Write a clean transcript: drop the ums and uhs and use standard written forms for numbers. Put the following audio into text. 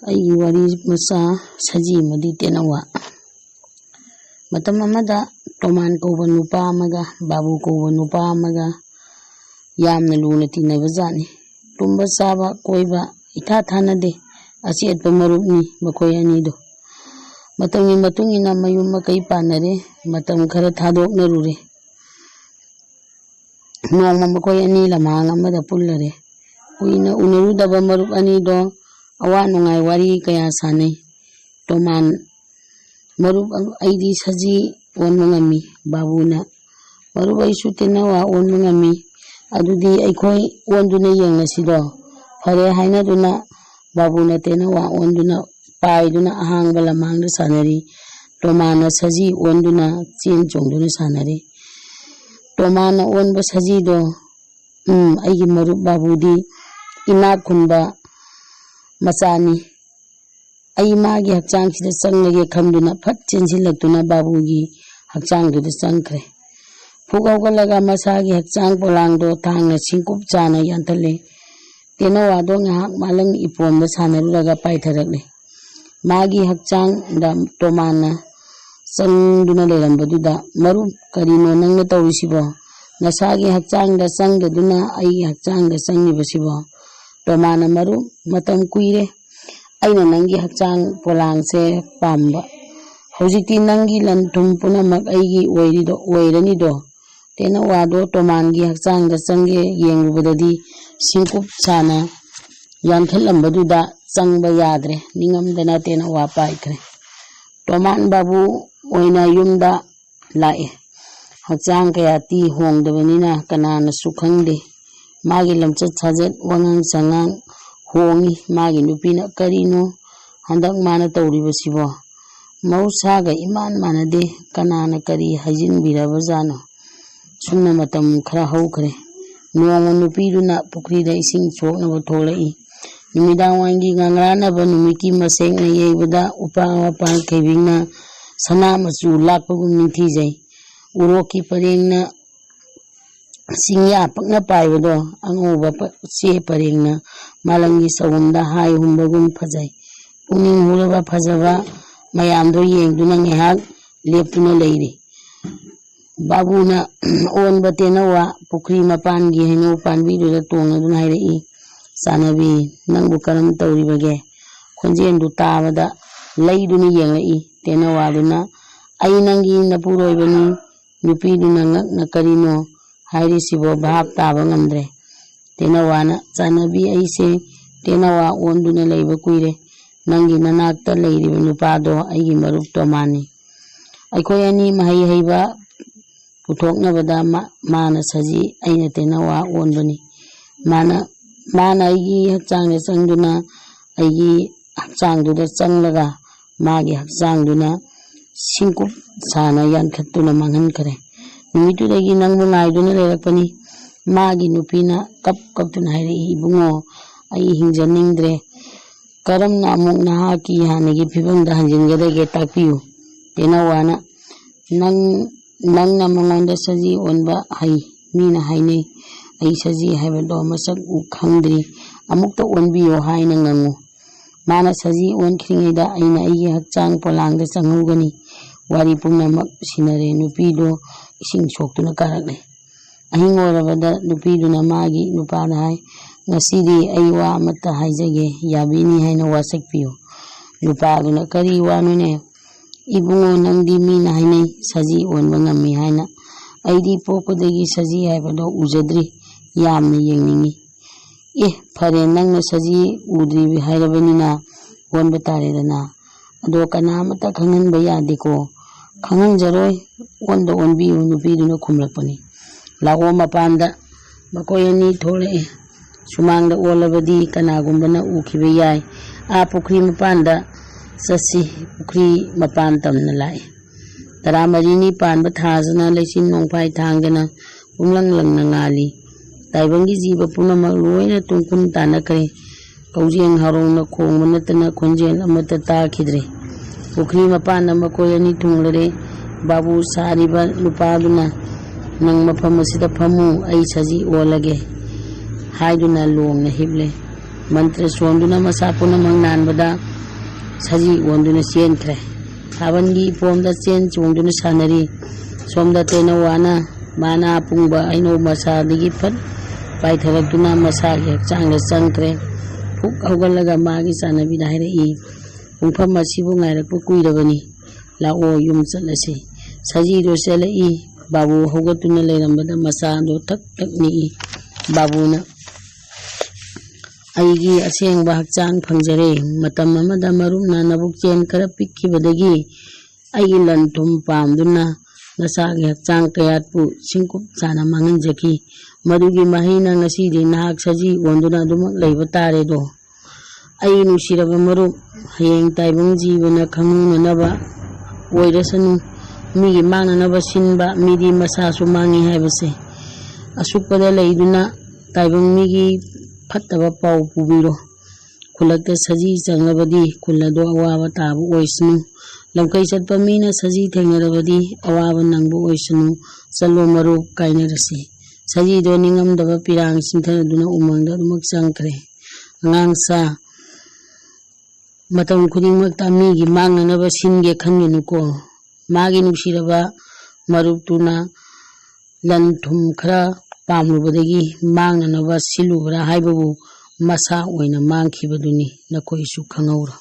ꯑꯩꯒꯤ ꯋꯥꯔꯤ ꯃꯆꯥ ꯁꯖꯤ ꯑꯃꯗꯤ ꯇꯦꯅꯋꯥ ꯃꯇꯝ ꯑꯃꯗ ꯇꯣꯃꯥꯟ ꯀꯧꯕ ꯅꯨꯄꯥ ꯑꯃꯒ ꯕꯥꯕꯨ ꯀꯧꯕ ꯅꯨꯄꯥ ꯑꯃꯒ ꯌꯥꯝꯅ ꯂꯨꯅ ꯇꯤꯟꯅꯕ ꯖꯥꯠꯅꯤ꯫ ꯇꯨꯝꯕ ꯆꯥꯕ ꯀꯣꯏꯕ ꯏꯊꯥ ꯊꯥꯅꯗꯦ ꯑꯆꯦꯠꯄ ꯃꯔꯨꯞꯅꯤ ꯃꯈꯣꯏ ꯑꯅꯤꯗꯣ꯫ ꯃꯇꯝꯒꯤ ꯃꯇꯨꯡ ꯏꯟꯅ ꯃꯌꯨꯝ ꯃꯀꯩ ꯄꯥꯟꯅꯔꯦ, ꯃꯇꯝ ꯈꯔ ꯊꯥꯗꯣꯛꯅꯔꯨꯔꯦ꯫ ꯅꯣꯡꯃ ꯃꯈꯣꯏ ꯑꯅꯤ ꯂꯝꯍꯥꯡ ꯑꯃꯗ ꯄꯨꯜꯂꯔꯦ꯫ ꯀꯨꯏꯅ ꯎꯅꯔꯨꯗꯕ ꯃꯔꯨꯞ ꯑꯅꯤꯗꯣ ꯑꯋꯥ ꯅꯨꯡꯉꯥꯏ ꯋꯥꯔꯤ ꯀꯌꯥ ꯁꯥꯟꯅꯩ꯫ ꯇꯣꯃꯥꯟ: ꯃꯔꯨꯞ ꯑꯩꯗꯤ ꯁꯖꯤ ꯑꯣꯟꯕ ꯉꯝꯃꯤ꯫ ꯕꯥꯕꯨꯅ: ꯃꯔꯨꯞ ꯑꯩꯁꯨ ꯇꯦꯅꯋꯥ ꯑꯣꯟꯕ ꯉꯝꯃꯤ꯫ ꯑꯗꯨꯗꯤ ꯑꯩꯈꯣꯏ ꯑꯣꯟꯗꯨꯅ ꯌꯦꯡꯂꯁꯤꯔꯣ? ꯐꯔꯦ ꯍꯥꯏꯅꯗꯨꯅ ꯕꯥꯕꯨꯅ ꯇꯦꯅꯋꯥ ꯑꯣꯟꯗꯨꯅ ꯄꯥꯏꯗꯨꯅ ꯑꯍꯥꯡꯕ ꯂꯝꯍꯥꯡꯗ ꯁꯥꯟꯅꯔꯤ꯫ ꯇꯣꯃꯥꯟꯅ ꯁꯖꯤ ꯑꯣꯟꯗꯨꯅ ꯆꯦꯟ ꯆꯣꯡꯗꯨꯅ ꯁꯥꯟꯅꯔꯤ꯫ ꯇꯣꯃꯥꯟꯅ ꯑꯣꯟꯕ ꯁꯖꯤꯗꯣ ꯑꯩꯒꯤ ꯃꯔꯨꯞ ꯕꯥꯕꯨꯗꯤ ꯏꯅꯥꯛ ꯈꯨꯟꯕ ꯃꯆꯥꯅꯤ, ꯑꯩ ꯃꯥꯒꯤ ꯍꯛꯆꯥꯡꯁꯤꯗ ꯆꯪꯂꯒꯦ ꯈꯟꯗꯨꯅ ꯐꯠ ꯆꯦꯟꯁꯤꯜꯂꯛꯇꯨꯅ ꯕꯥꯕꯨꯒꯤ ꯍꯛꯆꯥꯡꯗꯨꯗ ꯆꯪꯈ꯭ꯔꯦ꯫ ꯐꯨꯛ ꯍꯧꯒꯠꯂꯒ ꯃꯁꯥꯒꯤ ꯍꯛꯆꯥꯡ ꯄꯣꯂꯥꯡꯗꯣ ꯊꯥꯡꯅ ꯁꯤꯡꯀꯨꯞ ꯆꯥꯅ ꯌꯥꯟꯊꯠꯂꯦ꯫ ꯇꯦꯅꯋꯥꯗꯣ ꯉꯥꯏꯍꯥꯛ ꯃꯥꯂꯪ ꯏꯄꯣꯝꯗ ꯁꯥꯟꯅꯔꯨꯔꯒ ꯄꯥꯏꯊꯔꯛꯂꯦ꯫ ꯃꯥꯒꯤ ꯍꯛꯆꯥꯡꯗ ꯇꯣꯃꯥꯟꯅ ꯆꯪꯗꯨꯅ ꯂꯩꯔꯝꯕꯗꯨꯗ: ꯃꯔꯨꯞ ꯀꯔꯤꯅꯣ ꯅꯪꯅ ꯇꯧꯔꯤꯁꯤꯕꯣ? ꯅꯁꯥꯒꯤ ꯍꯛꯆꯥꯡꯗ ꯆꯪꯗꯗꯨꯅ ꯑꯩꯒꯤ ꯍꯛꯆꯥꯡꯗ ꯆꯪꯂꯤꯕꯁꯤꯕꯣ? ꯇꯣꯃꯥꯟꯅ: ꯃꯔꯨꯞ ꯃꯇꯝ ꯀꯨꯏꯔꯦ ꯑꯩꯅ ꯅꯪꯒꯤ ꯍꯛꯆꯥꯡ ꯄꯣꯂꯥꯡꯁꯦ ꯄꯥꯝꯕ, ꯍꯧꯖꯤꯛꯇꯤ ꯅꯪꯒꯤ ꯂꯟ ꯊꯨꯝ ꯄꯨꯝꯅꯃꯛ ꯑꯩꯒꯤ ꯑꯣꯏꯔꯅꯤꯗꯣ꯫ ꯇꯦꯅꯋꯥꯗꯣ ꯇꯣꯃꯥꯟꯒꯤ ꯍꯛꯆꯥꯡꯗ ꯆꯪꯒꯦ ꯌꯦꯡꯂꯨꯕꯗꯗꯤ ꯁꯤꯡꯀꯨꯞ ꯆꯥꯅ ꯌꯥꯟꯊꯠꯂꯝꯕꯗꯨꯗ ꯆꯪꯕ ꯌꯥꯗ꯭ꯔꯦ꯫ ꯅꯤꯡꯉꯝꯗꯅ ꯇꯦꯅꯋꯥ ꯄꯥꯏꯈ꯭ꯔꯦ꯫ ꯇꯣꯃꯥꯟ ꯕꯥꯕꯨ ꯑꯣꯏꯅ ꯌꯨꯝꯗ ꯂꯥꯛꯑꯦ꯫ ꯍꯛꯆꯥꯡ ꯀꯌꯥꯇꯤ ꯍꯣꯡꯗꯕꯅꯤꯅ ꯀꯅꯥꯅꯁꯨ ꯈꯪꯗꯦ꯫ ꯃꯥꯒꯤ ꯂꯝꯆꯠ ꯁꯥꯖꯠ ꯋꯥꯉꯥꯡ ꯁꯉꯥꯡ ꯍꯣꯡꯉꯤ꯫ ꯃꯥꯒꯤ ꯅꯨꯄꯤꯅ: ꯀꯔꯤꯅꯣ ꯍꯟꯗꯛ ꯃꯥꯅ ꯇꯧꯔꯤꯕꯁꯤꯕꯣ? ꯃꯍꯧꯁꯥꯒ ꯏꯃꯥꯟ ꯃꯥꯟꯅꯗꯦ, ꯀꯅꯥꯅ ꯀꯔꯤ ꯍꯥꯏꯖꯤꯟꯕꯤꯔꯕꯖꯥꯠꯅꯣ? ꯁꯨꯝꯅ ꯃꯇꯝ ꯈꯔ ꯍꯧꯈ꯭ꯔꯦ꯫ ꯅꯣꯡꯃ ꯅꯨꯄꯤꯗꯨꯅ ꯄꯨꯈ꯭ꯔꯤꯗ ꯏꯁꯤꯡ ꯁꯣꯛꯅꯕ ꯊꯣꯛꯂꯛꯏ꯫ ꯅꯨꯃꯤꯗꯥꯡꯋꯥꯏꯒꯤ ꯉꯪꯔꯥꯟꯅꯕ ꯅꯨꯃꯤꯠꯀꯤ ꯃꯁꯦꯛꯅ ꯌꯩꯕꯗ ꯎꯄꯥꯛ ꯋꯥꯄꯥꯛ ꯈꯩꯕꯤꯡꯅ ꯁꯅꯥ ꯃꯆꯨ ꯂꯥꯛꯄꯒꯨꯝ ꯅꯤꯡꯊꯤꯖꯩ꯫ ꯎꯔꯣꯛꯀꯤ ꯄꯔꯦꯡꯅ ꯆꯤꯡꯌꯥ ꯄꯛꯅ ꯄꯥꯏꯕꯗꯣ ꯑꯉꯧꯕ ꯆꯦ ꯄꯔꯦꯡꯅ ꯃꯥꯂꯪꯒꯤ ꯆꯒꯨꯝꯗ ꯍꯥꯏ ꯍꯨꯝꯕꯒꯨꯝ ꯐꯖꯩ꯫ ꯄꯨꯛꯅꯤꯡ ꯍꯨꯔꯕ ꯐꯖꯕ ꯃꯌꯥꯝꯗꯣ ꯌꯦꯡꯗꯨꯅ ꯉꯥꯏꯍꯥꯛ ꯂꯦꯞꯇꯨꯅ ꯂꯩꯔꯤ꯫ ꯕꯥꯕꯨꯅ ꯑꯣꯟꯕ ꯇꯦꯅꯋꯥ ꯄꯨꯈ꯭ꯔꯤ ꯃꯄꯥꯟꯒꯤ ꯍꯩꯅꯧ ꯄꯥꯝꯕꯤꯗꯨꯗ ꯇꯣꯡꯂꯗꯨꯅ ꯍꯥꯏꯔꯛꯏ: ꯆꯥꯅꯕꯤ, ꯅꯪꯕꯨ ꯀꯔꯝ ꯇꯧꯔꯤꯕꯒꯦ? ꯈꯣꯟꯖꯦꯜꯗꯨ ꯇꯥꯕꯗ ꯂꯩꯗꯨꯅ ꯌꯦꯡꯂꯛꯏ꯫ ꯇꯦꯅꯋꯥꯗꯨꯅ: ꯑꯩ ꯅꯪꯒꯤ ꯅꯄꯨꯔꯣꯏꯕꯅꯤ꯫ ꯅꯨꯄꯤꯗꯨꯅ ꯉꯛꯅ: ꯀꯔꯤꯅꯣ ꯍꯥꯏꯔꯤꯁꯤꯕꯣ ꯚꯥꯞ ꯇꯥꯕ ꯉꯝꯗ꯭ꯔꯦ꯫ ꯇꯦꯅꯋꯥꯅ: ꯆꯥꯅꯕꯤ, ꯑꯩꯁꯦ ꯇꯦꯅꯋꯥ ꯑꯣꯟꯗꯨꯅ ꯂꯩꯕ ꯀꯨꯏꯔꯦ꯫ ꯅꯪꯒꯤ ꯅꯅꯥꯛꯇ ꯂꯩꯔꯤꯕ ꯅꯨꯄꯥꯗꯣ ꯑꯩꯒꯤ ꯃꯔꯨꯞ ꯇꯣꯃꯥꯟꯅꯤ꯫ ꯑꯩꯈꯣꯏ ꯑꯅꯤ ꯃꯍꯩ ꯍꯩꯕ ꯄꯨꯊꯣꯛꯅꯕꯗ ꯃꯥꯅ ꯁꯖꯤ, ꯑꯩꯅ ꯇꯦꯅꯋꯥ ꯑꯣꯟꯕꯅꯤ꯫ ꯃꯥꯅ ꯑꯩꯒꯤ ꯍꯛꯆꯥꯡꯗ ꯆꯪꯗꯨꯅ ꯑꯩꯒꯤ ꯍꯛꯆꯥꯡꯗꯨꯗ ꯆꯪꯂꯒ ꯃꯥꯒꯤ ꯍꯛꯆꯥꯡꯗꯨꯅ ꯁꯤꯡꯀꯨꯞ ꯁꯥꯅ ꯌꯥꯟꯊꯠꯇꯨꯅ ꯃꯥꯡꯍꯟꯈꯔꯦ꯫ ꯅꯨꯃꯤꯠꯇꯨꯗꯒꯤ ꯅꯪꯕꯨ ꯉꯥꯏꯗꯨꯅ ꯂꯩꯔꯛꯄꯅꯤ꯫ ꯃꯥꯒꯤ ꯅꯨꯄꯤꯅ ꯀꯞꯇꯨꯅ ꯍꯥꯏꯔꯛꯏ: ꯏꯕꯨꯡꯉꯣ, ꯑꯩ ꯍꯤꯡꯖꯅꯤꯡꯗ꯭ꯔꯦ꯫ ꯀꯔꯝꯅ ꯑꯃꯨꯛ ꯅꯍꯥꯛꯀꯤ ꯍꯥꯟꯅꯒꯤ ꯐꯤꯕꯝꯗ ꯍꯟꯖꯤꯟꯒꯗꯒꯦ ꯇꯥꯛꯄꯤꯌꯨ꯫ ꯇꯦꯅꯋꯥꯅ: ꯅꯪꯅ ꯃꯉꯣꯟꯗ ꯁꯖꯤ ꯑꯣꯟꯕ ꯍꯩ, ꯃꯤꯅ ꯍꯥꯏꯅꯩ꯫ ꯑꯩ ꯁꯖꯤ ꯍꯥꯏꯕꯗꯣ ꯃꯁꯛ ꯈꯪꯗ꯭ꯔꯤ, ꯑꯃꯨꯛꯇ ꯑꯣꯟꯕꯤꯌꯣ ꯍꯥꯏꯅ ꯉꯪꯉꯨ꯫ ꯃꯥꯅ ꯁꯖꯤ ꯑꯣꯟꯈ꯭ꯔꯤꯉꯩꯗ ꯑꯩꯅ ꯑꯩꯒꯤ ꯍꯛꯆꯥꯡ ꯄꯣꯂꯥꯡꯗ ꯆꯪꯍꯧꯒꯅꯤ꯫ ꯋꯥꯔꯤ ꯄꯨꯝꯅꯃꯛ ꯁꯤꯟꯅꯔꯦ꯫ ꯅꯨꯄꯤꯗꯣ ꯏꯁꯤꯡ ꯁꯣꯛꯇꯨꯅ ꯀꯥꯔꯛꯂꯦ꯫ ꯑꯍꯤꯡ ꯑꯣꯏꯔꯕꯗ ꯅꯨꯄꯤꯗꯨꯅ ꯃꯥꯒꯤ ꯅꯨꯄꯥꯗ ꯍꯥꯏ: ꯉꯁꯤꯗꯤ ꯑꯩ ꯋꯥ ꯑꯃꯠꯇ ꯍꯥꯏꯖꯒꯦ, ꯌꯥꯕꯤꯅꯤ ꯍꯥꯏꯅ ꯋꯥꯁꯛꯄꯤꯌꯨ꯫ ꯅꯨꯄꯥꯗꯨꯅ: ꯀꯔꯤ ꯋꯥꯅꯣꯅꯦ? ꯏꯕꯨꯡꯉꯣ, ꯅꯪꯗꯤ ꯃꯤꯅ ꯍꯥꯏꯅꯩ ꯁꯖꯤ ꯑꯣꯟꯕ ꯉꯝꯃꯤ ꯍꯥꯏꯅ꯫ ꯑꯩꯗꯤ ꯄꯣꯛꯄꯗꯒꯤ ꯁꯖꯤ ꯍꯥꯏꯕꯗꯣ ꯎꯖꯗ꯭ꯔꯤ, ꯌꯥꯝꯅ ꯌꯦꯡꯅꯤꯡꯉꯤ꯫ ꯐꯔꯦ, ꯅꯪꯅ ꯁꯖꯤ ꯎꯗ꯭ꯔꯤ ꯍꯥꯏꯔꯕꯅꯤꯅ ꯑꯣꯟꯕ ꯇꯥꯔꯦꯗꯅ꯫ ꯑꯗꯣ ꯀꯅꯥꯃꯠꯇ ꯈꯪꯍꯟꯕ ꯌꯥꯗꯦꯀꯣ꯫ ꯈꯪꯍꯟꯖꯔꯣꯏ, ꯑꯣꯟꯗ ꯑꯣꯟꯕꯤꯌꯨ꯫ ꯅꯨꯄꯤꯗꯨꯅ ꯈꯨꯝꯂꯛꯄꯅꯤ꯫ ꯂꯥꯛꯑꯣ ꯃꯄꯥꯟꯗ꯫ ꯃꯈꯣꯏ ꯑꯅꯤ ꯊꯣꯛꯂꯛꯑꯦ꯫ ꯁꯨꯃꯥꯡꯗ ꯑꯣꯜꯂꯕꯗꯤ ꯀꯅꯥꯒꯨꯝꯕꯅ ꯎꯈꯤꯕ ꯌꯥꯏ꯫ ꯄꯨꯈ꯭ꯔꯤ ꯃꯄꯥꯟꯗ ꯆꯠꯁꯤ꯫ ꯄꯨꯈ꯭ꯔꯤ ꯃꯄꯥꯟ ꯇꯝꯅ ꯂꯥꯛꯑꯦ꯫ 14ꯅꯤ ꯄꯥꯟꯕ ꯊꯥꯁꯤꯅ ꯂꯩꯆꯤꯟ ꯅꯣꯡꯐꯥꯏ ꯊꯥꯡꯗꯅ ꯄꯨꯡꯂꯪ ꯂꯪꯅ ꯉꯥꯜꯂꯤ꯫ ꯇꯥꯏꯕꯪꯒꯤ ꯖꯤꯕ ꯄꯨꯝꯅꯃꯛ ꯂꯣꯏꯅ ꯇꯨꯡꯀꯨꯟ ꯇꯥꯅꯈ꯭ꯔꯦ꯫ ꯀꯧꯖꯦꯡ ꯍꯥꯔꯣꯡꯅ ꯈꯣꯡꯕ ꯅꯠꯇꯅ ꯈꯣꯟꯖꯦꯜ ꯑꯃꯠꯇ ꯇꯥꯈꯤꯗ꯭ꯔꯦ꯫ ꯄꯨꯈ꯭ꯔꯤ ꯃꯄꯥꯟꯗ ꯃꯈꯣꯏ ꯑꯅꯤ ꯊꯨꯡꯂꯔꯦ꯫ ꯕꯥꯕꯨ ꯁꯥꯔꯤꯕ ꯅꯨꯄꯥꯗꯨꯅ: ꯅꯪ ꯃꯐꯝ ꯑꯁꯤꯗ ꯐꯝꯃꯨ, ꯑꯩ ꯁꯖꯤ ꯑꯣꯜꯂꯒꯦ ꯍꯥꯏꯗꯨꯅ ꯂꯣꯡꯅ ꯍꯤꯞꯂꯦ꯫ ꯃꯟꯇ꯭ꯔ ꯁꯣꯟꯗꯨꯅ ꯃꯁꯥ ꯄꯨꯝꯅꯃꯛ ꯅꯥꯟꯕꯗ ꯁꯖꯤ ꯑꯣꯟꯗꯨꯅ ꯆꯦꯟꯈ꯭ꯔꯦ꯫ ꯊꯥꯕꯜꯒꯤ ꯏꯄꯣꯝꯗ ꯆꯦꯟ ꯆꯣꯡꯗꯨꯅ ꯁꯥꯟꯅꯔꯤ꯫ ꯁꯣꯝꯗ ꯇꯦꯅꯋꯥꯅ ꯃꯥꯅ ꯑꯄꯨꯡꯕ ꯍꯩꯅꯧ ꯃꯁꯥꯗꯒꯤ ꯐꯠ ꯄꯥꯏꯊꯔꯛꯇꯨꯅ ꯃꯁꯥꯒꯤ ꯍꯛꯆꯥꯡꯗ ꯆꯪꯈ꯭ꯔꯦ꯫ ꯐꯨꯛ ꯍꯧꯒꯠꯂꯒ ꯃꯥꯒꯤ ꯆꯥꯟꯅꯕꯤꯗ ꯍꯥꯏꯔꯛꯏ, ꯄꯨꯡꯐꯝ ꯑꯁꯤꯕꯨ ꯉꯥꯏꯔꯛꯄ ꯀꯨꯏꯔꯕꯅꯤ, ꯂꯥꯛꯑꯣ ꯌꯨꯝ ꯆꯠꯂꯁꯤ꯫ ꯁꯖꯤꯗꯣ ꯆꯦꯜꯂꯛꯏ꯫ ꯕꯥꯕꯨ ꯍꯧꯒꯠꯇꯨꯅ ꯂꯩꯔꯝꯕꯗ ꯃꯆꯥꯗꯣ ꯊꯛ ꯊꯛ ꯅꯤꯛꯏ꯫ ꯕꯥꯕꯨꯅ, ꯑꯩꯒꯤ ꯑꯁꯦꯡꯕ ꯍꯛꯆꯥꯡ ꯐꯪꯖꯔꯦ꯫ ꯃꯇꯝ ꯑꯃꯗ ꯃꯔꯨꯞꯅ ꯅꯕꯨꯛꯆꯦꯟ ꯈꯔ ꯄꯤꯛꯈꯤꯕꯗꯒꯤ ꯑꯩꯒꯤ ꯂꯟ ꯊꯨꯝ ꯄꯥꯝꯗꯨꯅ ꯅꯁꯥꯒꯤ ꯍꯛꯆꯥꯡ ꯀꯌꯥꯠꯄꯨ ꯁꯤꯡꯀꯨꯞ ꯆꯥꯅ ꯃꯥꯡꯍꯟꯖꯈꯤ꯫ ꯃꯗꯨꯒꯤ ꯃꯍꯩꯅ ꯉꯁꯤꯗꯤ ꯅꯍꯥꯛ ꯁꯖꯤ ꯑꯣꯟꯗꯨꯅ ꯑꯗꯨꯃꯛ ꯂꯩꯕ ꯇꯥꯔꯦꯗꯣ꯫ ꯑꯩ ꯅꯨꯡꯁꯤꯔꯕ ꯃꯔꯨꯞ, ꯍꯌꯦꯡ ꯇꯥꯏꯕꯪ ꯖꯤꯕꯅ ꯈꯪꯍꯧꯅꯅꯕ ꯑꯣꯏꯔꯁꯅꯨ ꯃꯤꯒꯤ ꯃꯥꯡꯅꯅꯕ ꯁꯤꯟꯕ ꯃꯤꯗꯤ ꯃꯁꯥꯁꯨ ꯃꯥꯡꯉꯤ ꯍꯥꯏꯕꯁꯦ꯫ ꯑꯁꯨꯛꯄꯗ ꯂꯩꯗꯨꯅ ꯇꯥꯏꯕꯪ ꯃꯤꯒꯤ ꯐꯠꯇꯕ ꯄꯥꯎ ꯄꯨꯕꯤꯔꯣ꯫ ꯈꯨꯜꯂꯛꯇ ꯁꯖꯤ ꯆꯪꯂꯕꯗꯤ ꯈꯨꯜ ꯑꯗꯨ ꯑꯋꯥꯕ ꯇꯥꯕ ꯑꯣꯏꯁꯅꯨ꯫ ꯂꯝꯀꯩ ꯆꯠꯄ ꯃꯤꯅ ꯁꯖꯤ ꯊꯦꯡꯅꯔꯕꯗꯤ ꯑꯋꯥꯕ ꯅꯪꯕ ꯑꯣꯏꯁꯅꯨ꯫ ꯆꯠꯂꯣ ꯃꯔꯨꯞ, ꯀꯥꯏꯅꯔꯁꯤ꯫ ꯁꯖꯤꯗꯣ ꯅꯤꯡꯉꯝꯗꯕ ꯄꯤꯔꯥꯡ ꯆꯤꯡꯊꯗꯨꯅ ꯎꯃꯪꯗ ꯑꯗꯨꯃꯛ ꯆꯪꯈ꯭ꯔꯦ꯫ ꯑꯉꯥꯡꯁꯥ, ꯃꯇꯝ ꯈꯨꯗꯤꯡꯃꯛꯇ ꯃꯤꯒꯤ ꯃꯥꯡꯅꯅꯕ ꯁꯤꯟꯒꯦ ꯈꯟꯒꯅꯨꯀꯣ꯫ ꯃꯥꯒꯤ ꯅꯨꯡꯁꯤꯔꯕ ꯃꯔꯨꯞꯇꯨꯅ ꯂꯟ ꯊꯨꯝ ꯈꯔ ꯄꯥꯝꯂꯨꯕꯗꯒꯤ ꯃꯥꯡꯅꯅꯕ ꯁꯤꯜꯂꯨꯕ꯭ꯔꯥ ꯍꯥꯏꯕꯕꯨ ꯃꯁꯥ ꯑꯣꯏꯅ ꯃꯥꯡꯈꯤꯕꯗꯨꯅꯤ, ꯅꯈꯣꯏꯁꯨ ꯈꯪꯍꯧꯔꯣ꯫